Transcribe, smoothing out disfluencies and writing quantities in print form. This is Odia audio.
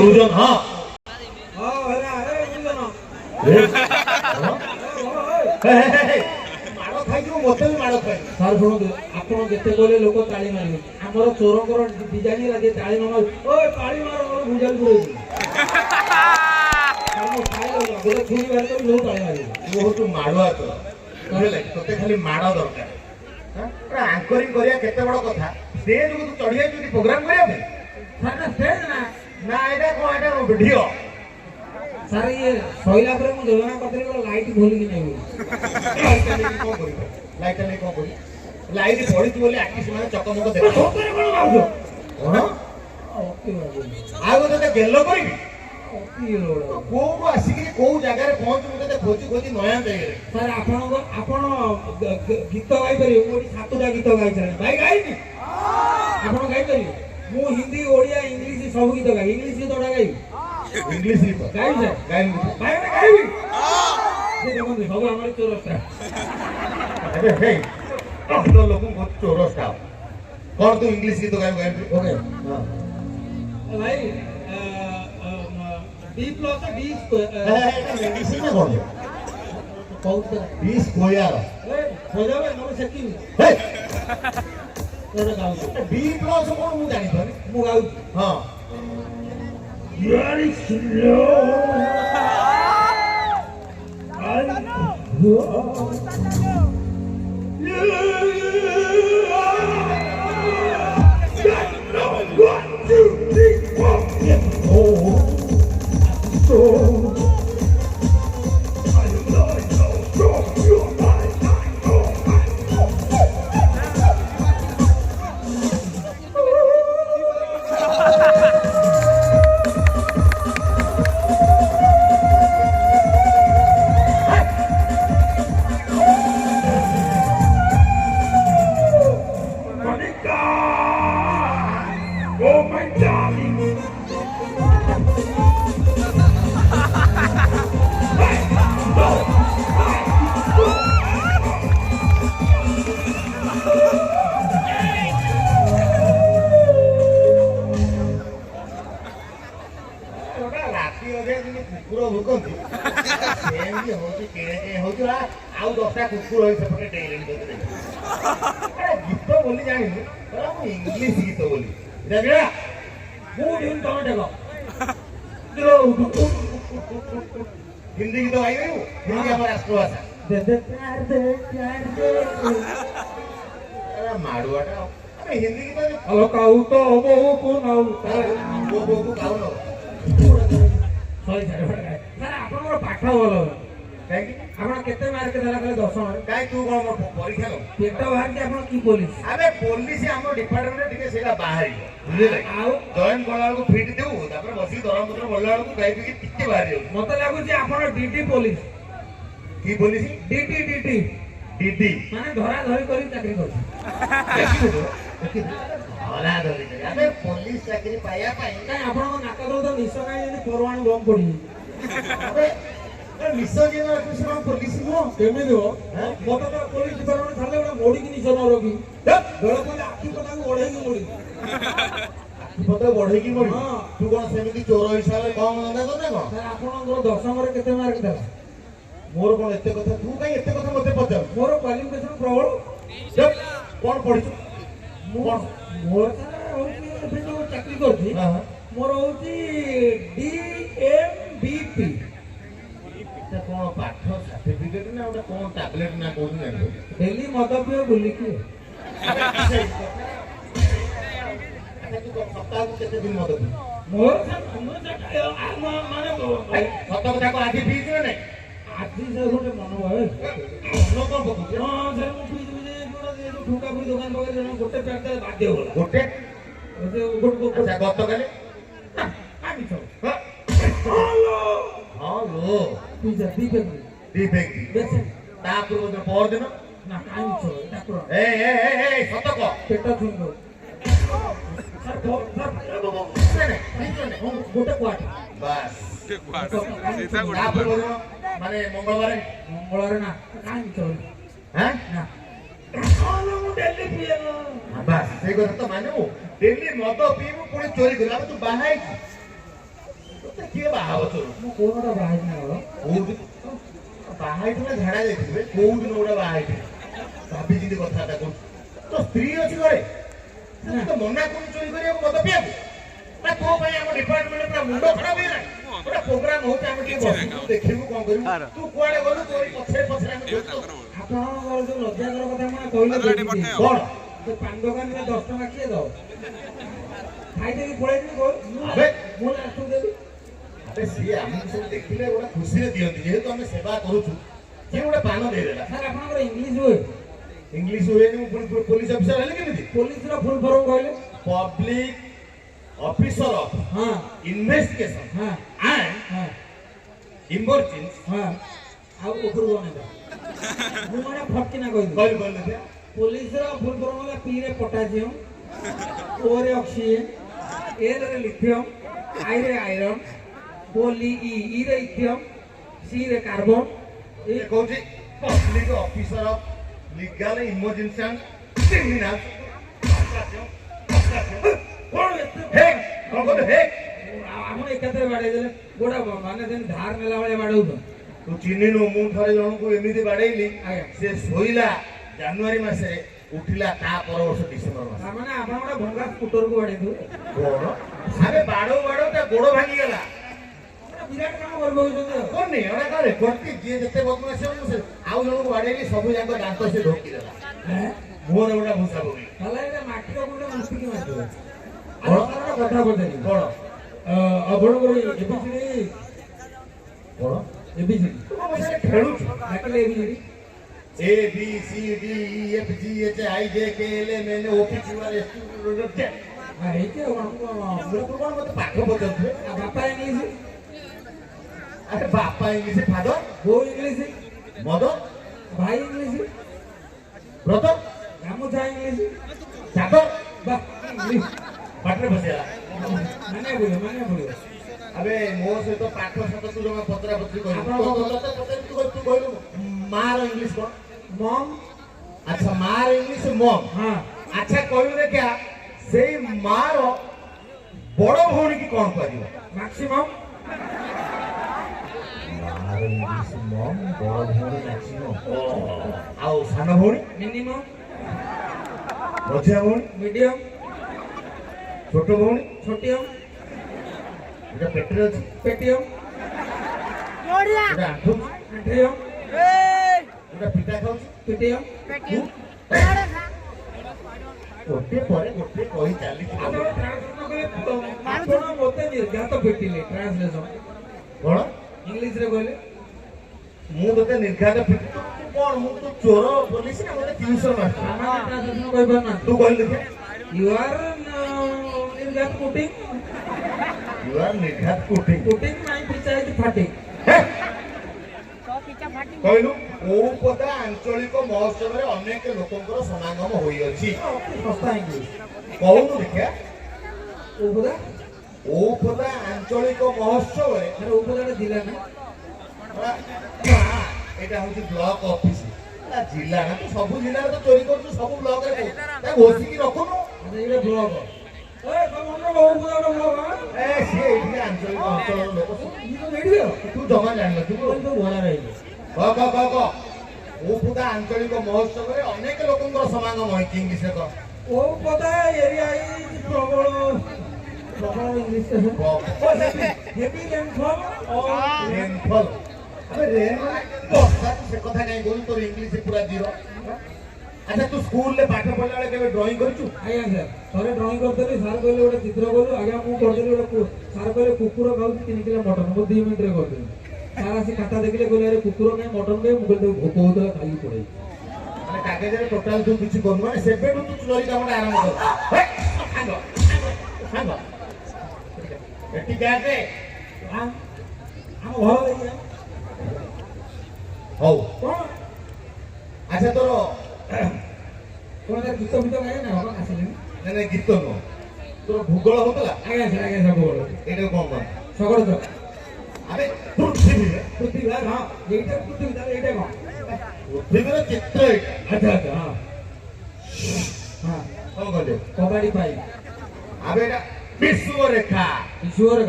गुरुजन हाँ माड़ खाई मत भी माड़ खाई सर शुणु आप जिते लोक ताली मारे आमर चोरकर डिजाइन लगे ताली न मार ताली मार भुजाल गोटे छुरी बाहर कर जो ताली मारे बहुत माड़ुआ ते खाली माड़ दरकार आंकरिंग करिया केते बड़ कथा स्टेज को तू चढ़िया जो प्रोग्राम करिया सर स्टेज ना ना एटा को एटा वीडियो सर ये सइला पर मु जोजना करते लाइट खोल कि नहीं लाइट नहीं को करी लाइट पड़ी बोले आखि से चकमक देखो तोरे कोन गाउछो हां ओके आगो तो गेलो करबी ओके को आसिक को जगह रे पहुंच मुते खोजी खोजी नया देगे सर आपण गीत गाई परियो मोटी सातटा गीत गाई छले भाई गाईनी आपण गाई परियो मु हिंदी ओडिया इंग्लिश सब गीत गाई इंग्लिश गीत ओडा गाई इंग्लिश गीत गाई सर गाई भाई गाईबी हां देखो सब हमर चोरस्ता अरे हे तो लोगों को चोरस्ता कौन तू इंग्लिश गीत गाई गाई ओके हां भाई D plus D square medicine में कौन बहुत D square हो जावे नमो सेटिंग हे एटा गाउ D plus कौन मु जानि थरे मु गाउ हां यारी सिलो कुकुर भूकती सेमती होची केड़े के होची आउ 10टा कुकुर होई सेपटे डेलिंग करते गीत बोली जानि मु इंग्लिश गीत बोली देखा मु दिन तमे देखो हिंदी गीत गाई हिंदी हमर राष्ट्रभाषा दे प्यार दे अरे माडुआटा अरे हिंदी गीत हलो काऊ तो बहु को नाउ वो को काऊ न सॉरी सर आपन पाठ बोल काई आपण केते मार्क देला कले 10 मार्क काई तू कोन परीक्षा लो पेट बाहर के आपण की पुलिस अबे पुलिस हमर डिपार्टमेंट टिके सेला बाहरी बुझले आउ जॉइन कोला को फिट देऊ तापर बसी दरमपत्र बोलला को काई भी टिके बाहरी मते लागु जे आपण डीटी पुलिस की पुलिस डीटी डीटी माने धरा धरी करी चाकरी कर धरा धरी अबे पुलिस चाकरी पाया पाई काई आपण को नाका दो तो निश काई जे परवाणी बम पड़ी अबे निश्चय जे ना कुछ हम पुलिस हो केमे दो मते तो पुलिस डिपार्टमेंट थाले ओडा मोड़ी की निश न रोगी बेळ कोले आखी पता को ओढे की मोड़ी आखी पता बढ़े की मोड़ी तू कोन सेमिति चोर हिसाब रे कम नंदा तो ना को सर आपण को 10 मार्क केते मार्क देला मोर कोन एते कथा तू काई एते कथा मते पचार मोर क्वालिफिकेशन प्रबल जब कोन पढिछु मोर चाकरी करती मोर होची DMBP कौन पाठ सर्टिफिकेट ना ओटा कौन टैबलेट ना कोन ना दिल्ली मद पियो बुली की तू सप्ताह को कितने दिन मद पी मोर माने सप्ताह को जाको आधी पी जो ने आधी से गोटे मन भाई मन कोन बकु हां सर मु पी जे ठुका पुरी दुकान बगे जण गोटे पैक बाध्य होला गोटे गोटे अच्छा गत काले आमी छ हालो पिज्जा दीपेक बेसे ता पूर्व दिन पर दिन ना काई छ ठाकुर ए सतक पेट थुंगो सर गोटे क्वाट बस सीधा ता पूर्व दिन माने मंगलवार ना काई छ हैं ना हालो मु दिल्ली पियो बस से को तो माने डेली मद पीबू पुणी चोरी कर अब तू बाहाई କିଏ ବାହା ହବ ତୋର? ମୁଁ କୋଉ ଗୋଟେ ବାହାରି ନା ଘର କୋଉଠି ବାହା ହେଇଥିଲା ଝାଡ଼ା ଯାଇଥିବେ କୋଉ ଦିନ ଗୋଟେ ବାହା ହେଇଥିବେ ଭାବି ଚିନ୍ତି କଥାବାର୍ତ୍ତା କରୁଛୁ। ତୋ ସ୍ତ୍ରୀ ଅଛି ଘରେ ତ ମନା କରୁଛୁ ଚୋରି କରିବାକୁ ମଦ ପିଇବାକୁ ନା ତୋ ପାଇଁ ଆମ ଡିପାର୍ଟମେଣ୍ଟ ପୁରା ମୁଣ୍ଡ ଖରାପ ହେଇଗଲାଣି। ଗୋଟେ ପ୍ରୋଗ୍ରାମ ହଉଛି ଆମେ ଟିକେ ବସିବୁ ଦେଖିବୁ କଣ କରିବୁ ତୁ କୁଆଡେ ଗଲୁ ତୋରି ପଛରେ ପଛରେ ଆମେ ଦଉଛୁ। ଆପଣଙ୍କର ଯୋଉ ଲଜ୍ଜାକର କଥା ମୁଁ କହିଲେ ଦେଖିଛି। କଣ ସେ ପାନ ଦୋକାନରେ 10 ଟଙ୍କା କିଏ ଦବ ଖାଇଦେଇକି ପଳେଇଯିବି ଆବେ ମୁଁ ଲାଷ୍ଟକୁ ଦେବି। ଆରେ ସିଏ ଆମକୁ ସବୁ ଦେଖିଲେ ଗୋଟେ ଖୁସିରେ ଦିଅନ୍ତି ଯେହେତୁ ଆମେ ସେବା କରୁଛୁ ସିଏ ଗୋଟେ ପାନ ଦେଇଦେଲା। ସାର୍ ଆପଣଙ୍କର ଇଂଲିଶ ହୁଏ? ଇଂଲିଶ ହୁଏନି ମୁଁ ପୁଣି ପୋଲିସ ଅଫିସର ହେଲି କେମିତି? ପୋଲିସର ଫୁଲ୍ ଫର୍ମ କହିଲେ? ପବ୍ଲିକ ଅଫିସର ଅଫ ହଁ ଇନଭେଷ୍ଟିଗେସନ ହଁ ଆଣ୍ଡ ହଁ ଇମର୍ଜେନ୍ସି ହଁ ଆଉ ଉପରୁ ବନେଇବା ମୁଁ ମାନେ ଫଟକିନା କହିଲି କହିଲି କହିଲି ଦେଖିଆ। ପୋଲିସର ଫୁଲ୍ ଫର୍ମ ହେଲା ପି ରେ ପଟାସିୟମ, ଓ ରେ ଅକ୍ସିଜେନ, ଏ ରେ ଲିଥିୟମ, ଆଇ ରେ ଆଇରନ୍, ଇ ରେ ଇଥିୟମ, ସି ରେ କାର୍ବନ। ଏ କହୁଛି public officer of legal emergency and criminal କଣ ଏତେ ହେ କଣ କହିଲୁ ହେ ଆପଣ ଏକାଥରେ ବାଡେଇ ଦେଲେ ଗୋଟା ମାନେ ଯେମିତି ଧାର ନେଲା ଭଳିଆ ବାଡଉଛ। ତୁ ଚିହ୍ନିନୁ ମୁଁ ଥରେ ଜଣଙ୍କୁ ଏମିତି ବାଡେଇଲି ଆଜ୍ଞା ସେ ଶୋଇଲା ଜାନୁଆରୀ ମାସରେ ଉଠିଲା ତା ପର ବର୍ଷ ଡିସେମ୍ବର ମାସ। ତାମାନେ ଆପଣ ଗୋଟେ ଭଙ୍ଗା ସ୍କୁଟରକୁ ବାଡେଇଥିବେ। କଣ ଆରେ ବାଡଉ ବାଡଉ ତା ଗୋଡ ଭାଙ୍ଗିଗଲା। ବିରାଟ କାମ କରିପକାଉଛନ୍ତି ଆଉ। କଣ ନେଇ ଏଗୁଡା କଣ ରେକର୍ଡ କି ଯିଏ ଯେତେ ବଦମାସି ହବ ସେ ଆଉ ଜଣଙ୍କୁ ବାଡେଇଲି ସବୁ ଯାକ ଦାନ୍ତ ସେ ଢୋକିଦେଲା ମୁହଁରେ ଗୋଟେ ଭୂଷା ପକେଇ। ତାହେଲେ ଏଇଟା ମାଟିର ଗୋଟେ ମୁଷ୍ଟିକି ମାରିଦେବେ। କଣ? ଆଉ ଗୋଟେ କଥା ପଚାରିବି କଣ ଆପଣଙ୍କର ଏବିସିଡି କଣ ଏବିସିଡି ତୁ କଣ ମୋ ସାଙ୍ଗରେ ଖେଳୁଛୁ? ଡାକିଲେ ABCD A B C D E F G H I J K L M N O P Q R S T U V W X ହେଇଛି ଆଉ କଣ ତୁ କଣ ମତେ ପାଠ ପଚାରୁଛୁ? ଆଉ ବାପା ଇଂଲିଶ ଆରେ ବାପା ଇଂଲିଶ ଫାଦର ବୋଉ ଇଂଲିଶ ମଦର ଭାଇ ଇଂଲିଶ ବ୍ରଦର ଗାମୁଛା ଇଂଲିଶ ଚାଦର ବା ଇଂଲିଶ ପାଠରେ ବସିଗଲା। ମାନେ ପଡିବ ଆବେ ମୋ ସହିତ ପାଠ ସହିତ ତୁ ଜମା ପଚରା ପଚରି କରିବୁ। ଆପଣ ତୁ କହିଲୁ ମାର ଇଂଲିଶ କଣ? ମମ୍ ଆଚ୍ଛା ମାର ଇଂଲିଶ ମମ୍। ହଁ ଆଚ୍ଛା କହିଲୁ ଦେଖିଆ ସେଇ ମାର ବଡ ଭଉଣୀ କି କଣ କରିବ? ମ୍ୟାକ୍ସିମମ୍ ମାର ଇଂଲିଶ ମମ୍ ବଡ ଭଉଣୀ ମ୍ୟାକ୍ସିମମ୍। ଆଉ ସାନ ଭଉଣୀ ମିନିମମ୍ ମଝିଆ ଭଉଣୀ ମିଡିୟମ୍ ଛୋଟ ଭଉଣୀ ଛୋଟିୟମ୍ ଏଟା ପେଟରେ ଅଛି ପେଟିୟମ୍ ଏଟା ଆଣ୍ଠୁ ଆଣ୍ଠିୟମ୍ ଏଟା ପିଠା ଖାଉଛି ପିଟିୟମ୍ ଗୋଟେ ପରେ ଗୋଟେ କହି ଚାଲିଛି। ଆପଣ ଟ୍ରାନ୍ସଲେସନ କଲେ ଆପଣ ମୋତେ ନିର୍ଘାତ ପିଟିଲେ ଟ୍ରାନ୍ସଲେସନ କଣ ଇଂଲିଶରେ କହିଲେ ମୁଁ ତତେ ନିର୍ଘାତ ପିଟି ତୁ କଣ ମୁଁ ତୁ ଚୋର ପୋଲିସ ନା ମତେ ଟିଉସନ ମାଷ୍ଟର? ସାମାନ୍ୟ ଟ୍ରାନ୍ସଲେସନ କହିପାରୁନାହାନ୍ତି ତୁ କହିଲୁ ଦେଖିଆ ୟୁ ଆର୍ ନିର୍ଘାତ ପୁଟିଂ You are ନିର୍ଘାତ କୋଟିଂ। ପୁଟିଂ ମାଇ ପିଚା ଇଜ ଫାଟିଂ କହିଲୁ ଔପଦା ଆଞ୍ଚଳିକ ମହୋତ୍ସବରେ ଅନେକ ଲୋକଙ୍କର ସମାଗମ ହୋଇଅଛି। ଶସ୍ତା ଇଂଲିଶ କହୁନୁ ଦେଖିଆ ଉପଦା ଔପଦା ଆଞ୍ଚଳିକ ମହୋତ୍ସବରେ ଆରେ ଉପଦାଟା ଜିଲ୍ଲା ନା ଏଇଟା ହଉଛି ବ୍ଲକ ଅଫିସ ଜିଲ୍ଲା ନା ତୁ ସବୁ ଜିଲ୍ଲାରେ ତ ଚୋରି କରୁଛୁ ସବୁ ବ୍ଲକରେ ଘୋଷିକି ରଖୁନୁ। ଆରେ ଏଇଟା ବ୍ଲକ ସିଏ ଏଇଠି ଆଞ୍ଚଳିକ ଅଞ୍ଚଳର ଲୋକ ଏଇଠି ତୁ ଜମା ଜାଣିନଥିବୁ। ଭଡ଼ା ରହିବ କହ ଔପଦା ଆଞ୍ଚଳିକ ମହୋତ୍ସବରେ ଅନେକ ଲୋକଙ୍କର ସମାଗମ ହୋଇଛି ଇଂଲିଶରେ କହ। ଉପଦା ଏରିଆ ଇଜ ପ୍ରବଳ ଇଂଲିଶ ହେଭି ରେନଫଲ୍ ରେନଫଲ୍ ଆବେ ରେନ ବର୍ଷା ତୁ ସେ କଥା କାହିଁ କହୁଛୁ ତୋର ଇଂଲିଶ ପୁରା ଜିରୋ। ଆଚ୍ଛା ତୁ ସ୍କୁଲରେ ପାଠ ପଢିଲା ବେଳେ କେବେ ଡ୍ରଇଂ କରିଛୁ? ଆଜ୍ଞା ସାର୍ ଥରେ ଡ୍ରଇଂ କରିଦେଲି ସାର୍ କହିଲେ ଗୋଟେ ଚିତ୍ର କଲୁ ଆଜ୍ଞା ମୁଁ କରିଦେଲି ଗୋଟେ ସାର୍ କହିଲେ କୁକୁର ଖାଉଛି 3 କିଲୋ ମଟନ ମୁଁ 2 ମିନିଟରେ କରିଦେଲି। ସାର୍ ଆସି ଖାତା ଦେଖିଲେ କହିଲେ ଆରେ କୁକୁର କାହିଁ ମଟନ କାହିଁ ମୁଁ କହିଲି ଭୋକ ହଉଥିଲା ଖାଇକି ପଳେଇ ମାନେ କାଗଜରେ ଟୋଟାଲ ତୁ କିଛି କରୁନୁ ମାନେ ସେବେଠୁ ତୁ ଚୋରି କାମଟା ଆରମ୍ଭ କର। ସାଙ୍ଗ ଏଠି କାଟେ ଆମ ଘର ଦେଖିଆ ହଉ କଣ ଆଚ୍ଛା ତୋର କଣ ତାର ଗୀତ ଫିତ ଗାଏ ନା ବାବା ଆସିଲେନି ନାଇଁ ଗୀତ ନୁହଁ ତୋର ଭୂଗୋଳ ହଉଥିଲା ଆଜ୍ଞା ସବୁ ଭଲ ଏଇଟା କଣ କର ଶଗଡ଼ ତ ଆବେ ପୃଥିବୀରେ ପୃଥିବୀ ହଁ ଏଇଟା ପୃଥିବୀ ତାହେଲେ ଏଇଟା କଣ ପୃଥିବୀର ଚିତ୍ର ଏଇଟା ଆଚ୍ଛା ହଁ ହଁ କଣ କହିଲେ କବାଡି ପାଇ ଆବେ ଏଇଟା ବିଷୁବ ରେଖା ଈଶ୍ୱର